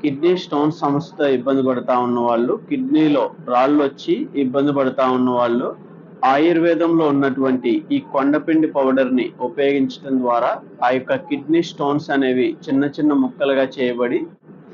Kidney stone సమస్యతో ఇబ్బంది పడతా ఉన్న వాళ్ళు, కిడ్నీలో రాళ్ళు వచ్చి ఇబ్బంది పడతా ఉన్న వాళ్ళు ఆయుర్వేదంలో ఉన్నటువంటి ఈ కొండపిండి పౌడర్ ని ఉపయోగించడం ద్వారా ఆ యొక్క కిడ్నీ స్టోన్స్ అనేవి చిన్న చిన్న ముక్కలుగా చేయబడి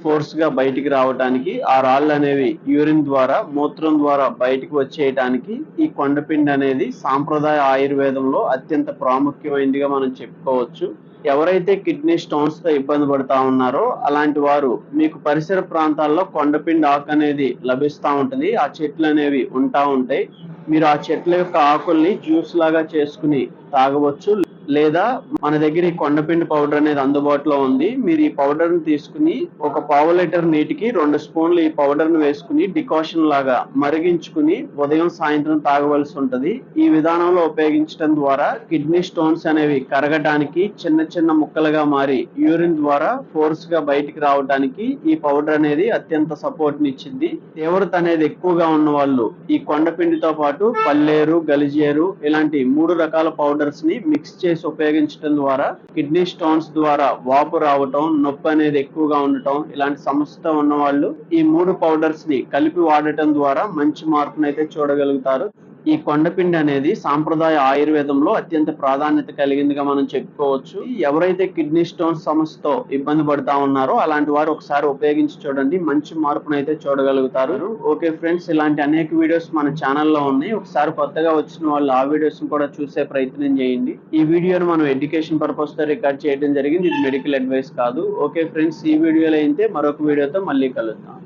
ఫోర్స్ గా బయటికి రావడానికి, ఆ రాళ్ళు అనేవి యూరిన్ ద్వారా మూత్రం ద్వారా బయటికి వచ్చేయటానికి ఈ కొండపిండి అనేది సాంప్రదాయ ఆయుర్వేదంలో అత్యంత ప్రాముఖ్యమైనదిగా మనం చెప్పుకోవచ్చు. ఎవరైతే కిడ్నీ స్టోన్స్ తో ఇబ్బంది పడతా ఉన్నారో అలాంటి వారు మీకు పరిసర ప్రాంతాల్లో కొండపిండి ఆకు అనేది లభిస్తూ ఉంటుంది. ఆ చెట్లు అనేవి ఉంటా ఉంటాయి. మీరు ఆ చెట్ల యొక్క ఆకుల్ని జ్యూస్ లాగా చేసుకుని తాగవచ్చు. లేదా మన దగ్గర ఈ కొండపిండి పౌడర్ అనేది అందుబాటులో ఉంది. మీరు ఈ పౌడర్ ని తీసుకుని ఒక పావు లీటర్ నీటికి 2 స్పూన్లు ఈ పౌడర్ ని వేసుకుని డికాషన్ లాగా మరిగించుకుని ఉదయం సాయంత్రం తాగవలసి ఉంటది. ఈ విధానంలో ఉపయోగించడం ద్వారా కిడ్నీ స్టోన్స్ అనేవి కరగటానికి, చిన్న చిన్న ముక్కలుగా మారి యూరిన్ ద్వారా ఫోర్స్ గా బయటికి రావడానికి ఈ పౌడర్ అనేది అత్యంత సపోర్ట్ నిచ్చింది. తీవ్రత అనేది ఎక్కువగా ఉన్న వాళ్ళు ఈ కొండపిండితో పాటు పల్లేరు, గలిజేరు ఇలాంటి 3 రకాల పౌడర్స్ ని మిక్స్ చేసి ఉపయోగించడం ద్వారా కిడ్నీ స్టోన్స్ ద్వారా వాపు రావటం, నొప్పి అనేది ఎక్కువగా ఉండటం ఇలాంటి సమస్యతో ఉన్న వాళ్ళు ఈ 3 పౌడర్స్ ని కలిపి వాడటం ద్వారా మంచి మార్పునైతే చూడగలుగుతారు. ఈ కొండపిండి అనేది సాంప్రదాయ ఆయుర్వేదంలో అత్యంత ప్రాధాన్యత కలిగిందిగా మనం చెప్పుకోవచ్చు. ఎవరైతే కిడ్నీ స్టోన్స్ సమస్యతో ఇబ్బంది పడతా ఉన్నారో అలాంటి వారు ఒకసారి ఉపయోగించి చూడండి, మంచి మార్పునైతే చూడగలుగుతారు. ఓకే ఫ్రెండ్స్, ఇలాంటి అనేక వీడియోస్ మన ఛానల్లో ఉన్నాయి. ఒకసారి కొత్తగా వచ్చిన వాళ్ళు ఆ వీడియోస్ కూడా చూసే ప్రయత్నం చేయండి. ఈ వీడియోను మనం ఎడ్యుకేషన్ పర్పస్ తో రికార్డ్ చేయడం జరిగింది. ఇది మెడికల్ అడ్వైస్ కాదు. ఓకే ఫ్రెండ్స్, ఈ వీడియోలో అయితే మరొక వీడియోతో మళ్ళీ కలుద్దాం.